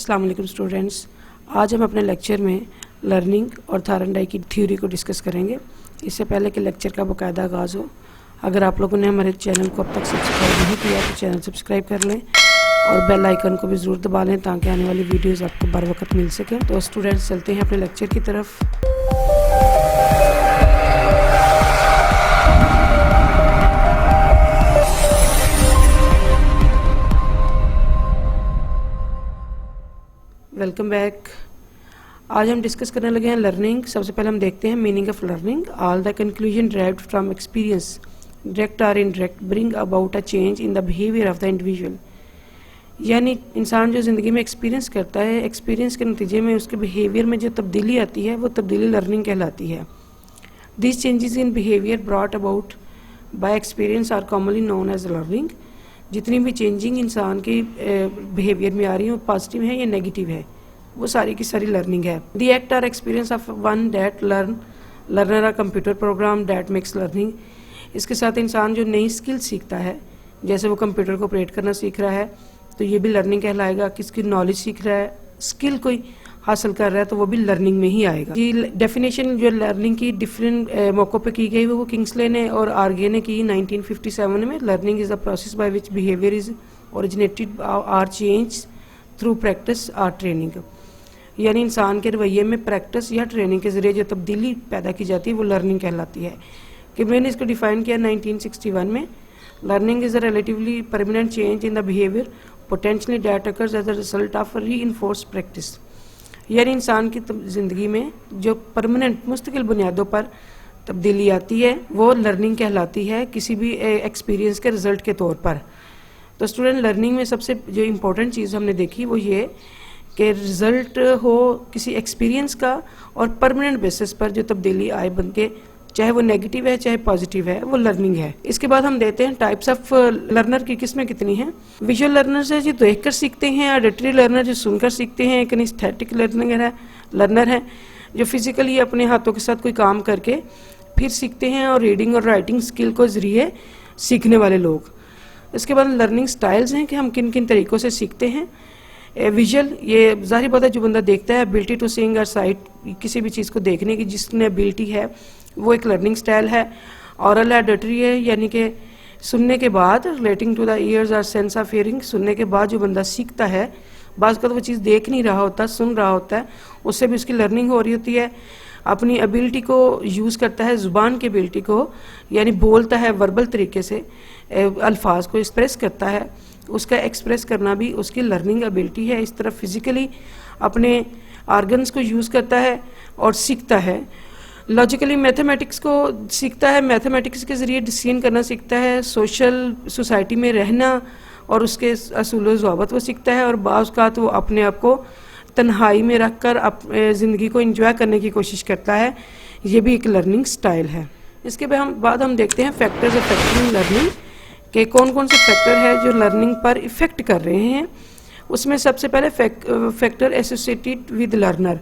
अस्सलाम वालेकुम स्टूडेंट्स। आज हम अपने लेक्चर में लर्निंग और थायरॉइड की थ्योरी को डिस्कस करेंगे। इससे पहले कि लेक्चर का बाकायदा आगाज़ हो, अगर आप लोगों ने हमारे चैनल को अब तक सब्सक्राइब नहीं किया तो चैनल सब्सक्राइब कर लें और बेल आइकन को भी ज़रूर दबा लें ताकि आने वाली वीडियोज़ आपको बर वक्त मिल सकें। तो स्टूडेंट्स चलते हैं अपने लेक्चर की तरफ। Welcome back. आज हम डिस्कस करने लगे हैं लर्निंग। सबसे पहले हम देखते हैं meaning of learning. All the conclusion derived from experience direct और indirect bring about a change in the behaviour of the individual. यानी इंसान जो ज़िंदगी में एक्सपीरियंस करता है, एक्सपीरियंस के नतीजे में उसके बिहेवियर में जो तब्दीली आती है वो तब्दीली लर्निंग कहलाती है। This changes in behaviour brought about by experience are commonly known as learning. जितनी भी चेंजिंग इंसान की बिहेवियर में आ रही है वो पॉजिटिव है या नेगेटिव है, वो सारी की सारी लर्निंग है। The act or experience of one that learner a computer program that makes learning. इसके साथ इंसान जो नई स्किल सीखता है, जैसे वो कंप्यूटर को ऑपरेट करना सीख रहा है तो ये भी लर्निंग कहलाएगा। किसकी नॉलेज सीख रहा है, स्किल कोई हासिल कर रहा है तो वो भी लर्निंग में ही आएगा। ये डेफिनेशन जो लर्निंग की डिफरेंट मौक़ों पे की गई वो किंग्सले ने और आर्गे ने की 1957 में। Learning is the process by which behaviour is originated or change through practice or training. यानी इंसान के रवैये में प्रैक्टिस या ट्रेनिंग के ज़रिए जो तब्दीली पैदा की जाती है वो लर्निंग कहलाती है। कि मैंने इसको डिफाइन किया 1961 में। Learning is a relatively permanent change in the behaviour potentially that occurs as a result of reinforce practice. यानी इंसान की ज़िंदगी में जो परमानेंट मुस्तकिल बुनियादों पर तब्दीली आती है वो लर्निंग कहलाती है, किसी भी एक्सपीरियंस के रिज़ल्ट के तौर पर। तो स्टूडेंट, लर्निंग में सबसे जो इम्पोर्टेंट चीज़ हमने देखी वो ये कि रिज़ल्ट हो किसी एक्सपीरियंस का और परमानेंट बेसिस पर जो तब्दीली आए बन के, चाहे वो नेगेटिव है चाहे पॉजिटिव है, वो लर्निंग है। इसके बाद हम देते हैं टाइप्स ऑफ लर्नर की किस्में कितनी हैं। विजुअल लर्नर्स है जो देख कर सीखते हैं, ऑडिटरी लर्नर जो सुनकर सीखते हैं, किनेस्थेटिक लर्नर है जो फिजिकली अपने हाथों के साथ कोई काम करके फिर सीखते हैं, और रीडिंग और राइटिंग स्किल को जरिए सीखने वाले लोग। इसके बाद लर्निंग स्टाइल्स हैं कि हम किन किन तरीक़ों से सीखते हैं। विजुअल, ये ज़ाहिर बात है जो बंदा देखता है, एबिलिटी टू सीइंग और साइट, किसी भी चीज़ को देखने की जिसने एबिलिटी है वो एक लर्निंग स्टाइल है। ऑरल ऑडिटरी है, यानी कि सुनने के बाद रिलेटिंग टू द ईयर्स और सेंस ऑफ हियरिंग, सुनने के बाद जो बंदा सीखता है, बाज़ का तो वो चीज़ देख नहीं रहा होता, सुन रहा होता है, उससे भी उसकी लर्निंग हो रही होती है। अपनी एबिलिटी को यूज़ करता है, ज़ुबान की एबिलिटी को, यानी बोलता है, वर्बल तरीके से अल्फाज को एक्सप्रेस करता है, उसका एक्सप्रेस करना भी उसकी लर्निंग एबिलिटी है। इस तरह फिज़िकली अपने आर्गन्स को यूज़ करता है और सीखता है। लॉजिकली मैथमेटिक्स को सीखता है, मैथमेटिक्स के ज़रिए डिसीजन करना सीखता है। सोशल सोसाइटी में रहना और उसके असूल व ज़वाबत वो सीखता है, और बाज़ का तो वो अपने आप को तन्हाई में रख कर ज़िंदगी को इंजॉय करने की कोशिश करता है। ये भी एक लर्निंग स्टाइल है। इसके बाद हम देखते हैं फैक्टर्स अफेक्टिंग लर्निंग के कौन कौन से फैक्टर है जो लर्निंग पर इफ़ेक्ट कर रहे हैं। उसमें सबसे पहले factor associated with learner.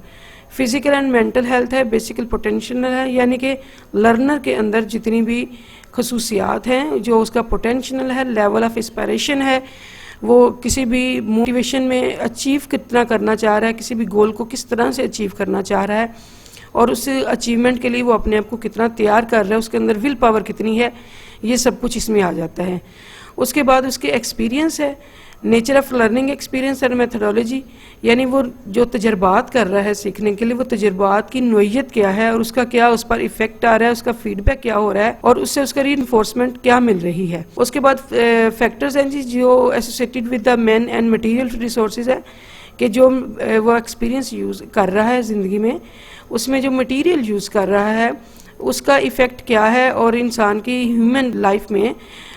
Physical and mental health है, बेसिकल पोटेंशियल है, यानी कि लर्नर के अंदर जितनी भी खसूसियात हैं, जो उसका पोटेंशियल है, लेवल ऑफ इंस्पिरेशन है, वो किसी भी मोटिवेशन में अचीव कितना करना चाह रहा है, किसी भी गोल को किस तरह से अचीव करना चाह रहा है, और उस अचीवमेंट के लिए वो अपने आप को कितना तैयार कर रहा है, उसके अंदर विल पावर कितनी है, ये सब कुछ इसमें आ जाता है। उसके बाद उसके एक्सपीरियंस है, nature of learning experience and methodology, यानी वो जो तजर्बात कर रहा है सीखने के लिए, वो तजर्बात की नोयत क्या है और उसका क्या उस पर इफेक्ट आ रहा है, उसका फीडबैक क्या हो रहा है और उससे उसका रीइंफोर्समेंट क्या मिल रही है। उसके बाद फैक्टर्स हैं जी जो associated with the man and material resources है, कि जो वो एक्सपीरियंस यूज़ कर रहा है ज़िंदगी में, उसमें जो मटीरियल यूज़ कर रहा है उसका इफ़ेक्ट क्या है, और इंसान की ह्यूमन लाइफ में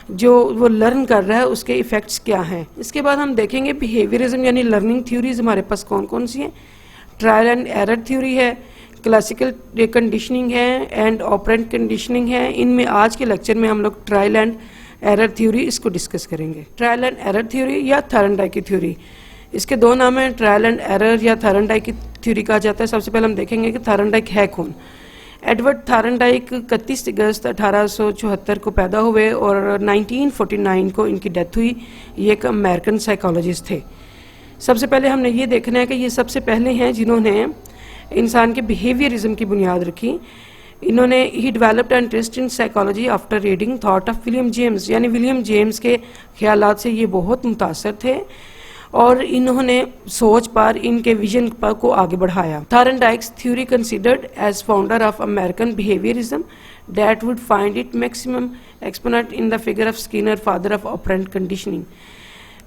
जो वो लर्न कर रहा है उसके इफ़ेक्ट्स क्या हैं। इसके बाद हम देखेंगे बिहेवियरिज्म, यानी लर्निंग थ्योरीज हमारे पास कौन कौन सी हैं। ट्रायल एंड एरर थ्योरी है, क्लासिकल कंडीशनिंग है एंड ऑपरेंट कंडीशनिंग है। इनमें आज के लेक्चर में हम लोग ट्रायल एंड एरर थ्योरी इसको डिस्कस करेंगे। ट्रायल एंड एरर थ्योरी या थायरॉइड की थ्योरी, इसके दो नाम हैं, ट्रायल एंड एरर या थायरॉइड की थ्योरी कहा जाता है। सबसे पहले हम देखेंगे कि थायरॉइड है कौन। एडवर्ड थायरॉइड 31 अगस्त 1874 को पैदा हुए और 1949 को इनकी डेथ हुई। ये एक अमेरिकन साइकोलॉजिस्ट थे। सबसे पहले हमने ये देखना है कि ये सबसे पहले हैं जिन्होंने इंसान के बिहेवियरिज्म की बुनियाद रखी। इन्होंने ही developed interest in psychology after reading thought of William James, यानी विलियम जेम्स के ख्यालात से ये बहुत मुतासर थे और इन्होंने सोच पर इनके विजन पर को आगे बढ़ाया। Thorndike's theory considered as founder of American behaviourism that would find it maximum exponent in the figure of Skinner, father of operant conditioning.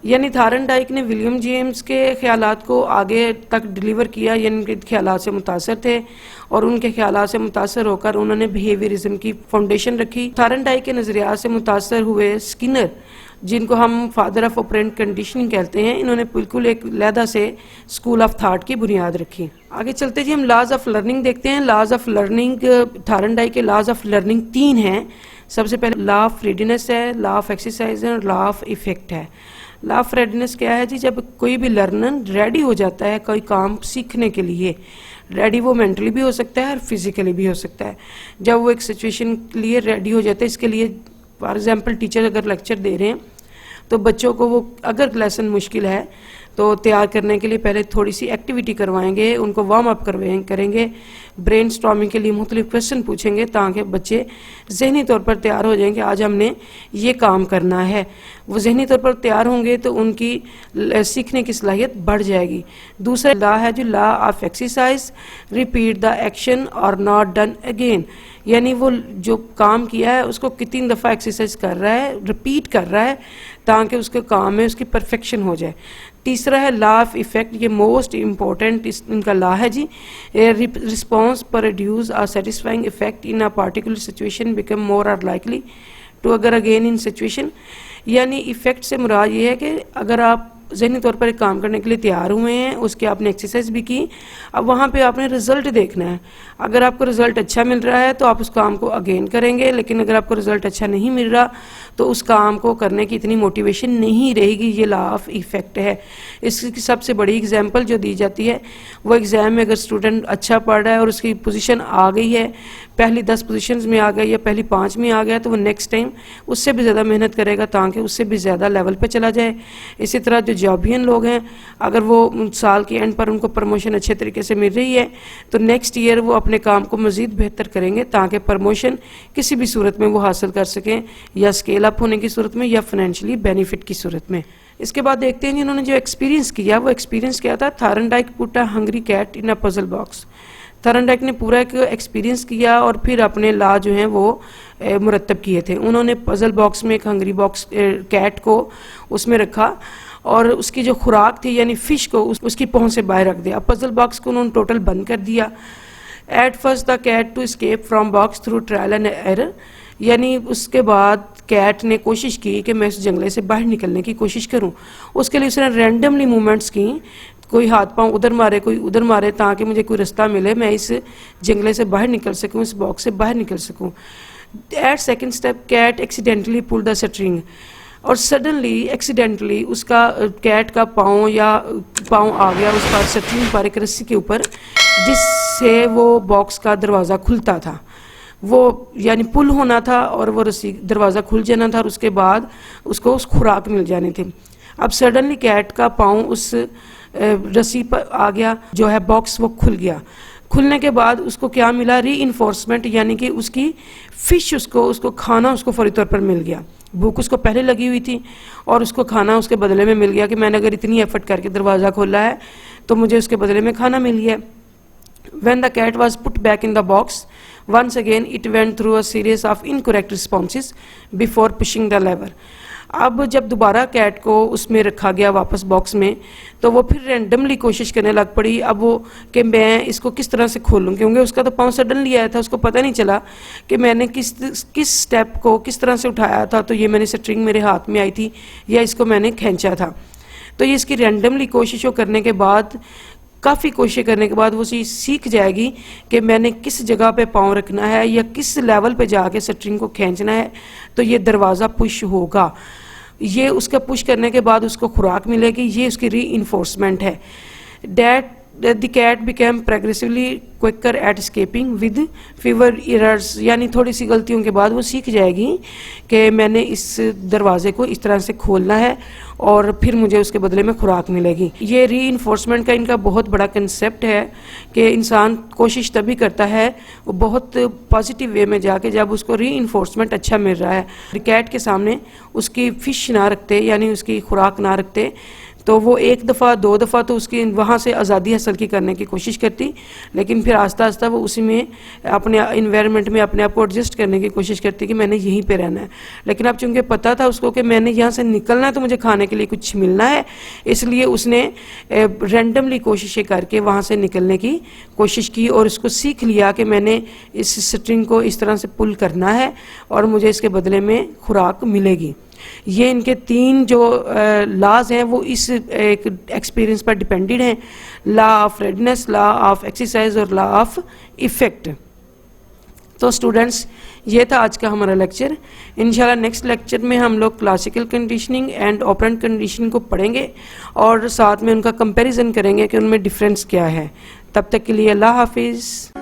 यानी थारनडाइक ने विलियम जेम्स के ख्यालात को आगे तक डिलीवर किया, यानी उनके ख्यालात से मुतासर थे और उनके ख्यालात से मुतासर होकर उन्होंने बिहेवियरिज्म की फाउंडेशन रखी। थारनडाइक के नज़रियात से मुतासर हुए स्किनर, जिनको हम फादर ऑफ ऑपरेंट कंडीशनिंग कहते हैं, इन्होंने बिल्कुल एक लहदा से स्कूल ऑफ थॉट की बुनियाद रखी। आगे चलते जी हम लॉज ऑफ लर्निंग देखते हैं। लॉज ऑफ लर्निंग, थारनडाइक के लॉज ऑफ लर्निंग 3 हैं। सबसे पहले लॉ ऑफ रेडीनेस है, लॉ ऑफ एक्सरसाइज है और लॉ ऑफ इफेक्ट है। लॉ ऑफ रेडीनेस क्या है जी? जब कोई भी लर्नर रेडी हो जाता है कोई काम सीखने के लिए, रेडी वो मेंटली भी हो सकता है और फिजिकली भी हो सकता है। जब वो एक सिचुएशन के लिए रेडी हो जाता है, इसके लिए फॉर एग्जाम्पल टीचर अगर लेक्चर दे रहे हैं तो बच्चों को वो अगर लेसन मुश्किल है तो तैयार करने के लिए पहले थोड़ी सी एक्टिविटी करवाएंगे, उनको वार्म अप करेंगे, ब्रेन स्टॉर्मिंग के लिए मुख्तलिफ क्वेश्चन पूछेंगे ताकि बच्चे जहनी तौर पर तैयार हो जाएंगे आज हमने ये काम करना है। वो जहनी तौर पर तैयार होंगे तो उनकी सीखने की सलाहियत बढ़ जाएगी। दूसरा लॉ है जो law of exercise, repeat the action और नॉट डन अगेन, यानी वो जो काम किया है उसको कितनी दफ़ा एक्सरसाइज कर रहा है, रिपीट कर रहा है ताकि उसके काम में उसकी परफेक्शन हो जाए। तीसरा है लॉ ऑफ इफेक्ट, ये मोस्ट इम्पोर्टेंट इनका लॉ है जी। Response produce a satisfying effect in a particular situation become more or likely to occur again in situation, यानी इफेक्ट से मुराद ये है कि अगर आप ज़हनी तौर पर एक काम करने के लिए तैयार हुए हैं, उसकी आपने एक्सरसाइज भी की, अब वहाँ पे आपने रिजल्ट देखना है। अगर आपको रिजल्ट अच्छा मिल रहा है तो आप उस काम को अगेन करेंगे, लेकिन अगर आपको रिजल्ट अच्छा नहीं मिल रहा तो उस काम को करने की इतनी मोटिवेशन नहीं रहेगी। ये लॉ ऑफ इफेक्ट है। इसकी सबसे बड़ी एग्जाम्पल जो दी जाती है वो एग्ज़ाम में अगर स्टूडेंट अच्छा पढ़ रहा है और उसकी पोजीशन आ गई है, पहली 10 पोजीशंस में आ गया या पहली 5 में आ गया, तो वो नेक्स्ट टाइम उससे भी ज़्यादा मेहनत करेगा ताकि उससे भी ज़्यादा लेवल पे चला जाए। इसी तरह जो जॉबियन लोग हैं, अगर वो साल के एंड पर उनको प्रमोशन अच्छे तरीके से मिल रही है तो नेक्स्ट ईयर वो अपने काम को मज़ीद बेहतर करेंगे ताकि प्रमोशन किसी भी सूरत में वो हासिल कर सकें, या स्केल अप होने की सूरत में या फाइनेंशियली बेनिफिट की सूरत में। इसके बाद देखते हैं जिन्होंने जो एक्सपीरियंस किया, वो एक्सपीरियंस क्या था? Thorndike put a hungry cat in a puzzle box. Thorndike ने पूरा एक एक्सपीरियंस किया और फिर अपने लॉ जो हैं वो मुरतब किए थे। उन्होंने पजल बॉक्स में एक हंग्री बॉक्स कैट को उसमें रखा और उसकी जो खुराक थी यानी फिश को उसकी पहुंच से बाहर रख दिया। पजल बॉक्स को उन्होंने टोटल बंद कर दिया। At first the cat to escape from box through trial and error, यानी उसके बाद कैट ने कोशिश की कि मैं इस जंगले से बाहर निकलने की कोशिश करूं। उसके लिए उसने रैंडमली मूवमेंट्स की, कोई हाथ पांव उधर मारे कोई उधर मारे ताकि मुझे कोई रास्ता मिले, मैं इस जंगले से बाहर निकल सकूं, इस बॉक्स से बाहर निकल सकूं। At second step cat accidentally pull the string, और सडनली एक्सीडेंटली उसका कैट का पाँव आ गया उस पर स्ट्रिंग पर, एक रस्सी के ऊपर, जिससे वो बॉक्स का दरवाज़ा खुलता था। वो यानी पुल होना था और वो रस्सी दरवाज़ा खुल जाना था और उसके बाद उसको उस खुराक मिल जानी थी। अब सडनली कैट का पाँव उस रस्सी पर आ गया, जो है बॉक्स वो खुल गया। खुलने के बाद उसको क्या मिला? री इन्फोर्समेंट, यानी कि उसकी फिश उसको खाना उसको फौरी तौर पर मिल गया। भूख उसको पहले लगी हुई थी और उसको खाना उसके बदले में मिल गया कि मैंने अगर इतनी एफर्ट करके दरवाज़ा खोला है तो मुझे उसके बदले में खाना मिल गया। When the cat was put back in the box, once again it went through a series of incorrect responses before pushing the lever. अब जब दोबारा कैट को उसमें रखा गया वापस बॉक्स में, तो वो फिर रैंडमली कोशिश करने लग पड़ी। अब वो कि मैं इसको किस तरह से खोलूं, क्योंकि उसका तो पाँव सडनली आया था, उसको पता नहीं चला कि मैंने किस स्टेप को किस तरह से उठाया था, तो ये मैंने स्ट्रिंग मेरे हाथ में आई थी या इसको मैंने खींचा था। तो ये इसकी रैंडमली कोशिशों करने के बाद, काफ़ी कोशिश करने के बाद वो चीज़ सीख जाएगी कि मैंने किस जगह पे पाँव रखना है या किस लेवल पे जाके स्ट्रिंग को खींचना है, तो ये दरवाज़ा पुश होगा। ये उसका पुश करने के बाद उसको खुराक मिलेगी, ये उसकी री इन्फोर्समेंट है। That the cat became progressively quicker at escaping with fewer errors, यानी थोड़ी सी गलतियों के बाद वो सीख जाएगी कि मैंने इस दरवाजे को इस तरह से खोलना है और फिर मुझे उसके बदले में खुराक मिलेगी। ये री-इन्फोर्समेंट का इनका बहुत बड़ा कंसेप्ट है कि इंसान कोशिश तभी करता है वो बहुत पॉजिटिव वे में जाके जब उसको री-इन्फोर्समेंट अच्छा मिल रहा है। कैट के सामने उसकी फिश ना रखते, यानी उसकी खुराक ना रखते, तो वो एक दफ़ा दो दफ़ा तो उसकी वहाँ से आज़ादी हासिल की करने की कोशिश करती, लेकिन फिर आस्ता आस्ता वो उसी में अपने इन्वायरमेंट में अपने आप को एडजस्ट करने की कोशिश करती कि मैंने यहीं पे रहना है। लेकिन अब चूंकि पता था उसको कि मैंने यहाँ से निकलना है तो मुझे खाने के लिए कुछ मिलना है, इसलिए उसने रैंडमली कोशिशें करके वहाँ से निकलने की कोशिश की और उसको सीख लिया कि मैंने इस स्ट्रिंग को इस तरह से पुल करना है और मुझे इसके बदले में खुराक मिलेगी। ये इनके 3 जो लॉज हैं वो इस एक एक्सपीरियंस पर डिपेंडेड हैं, law of redness, law of exercise और लॉ ऑफ इफेक्ट। तो स्टूडेंट्स, ये था आज का हमारा लेक्चर। इंशाल्लाह नेक्स्ट लेक्चर में हम लोग classical conditioning and operant conditioning को पढ़ेंगे और साथ में उनका कंपैरिजन करेंगे कि उनमें डिफरेंस क्या है। तब तक के लिए अल्लाह हाफिज़।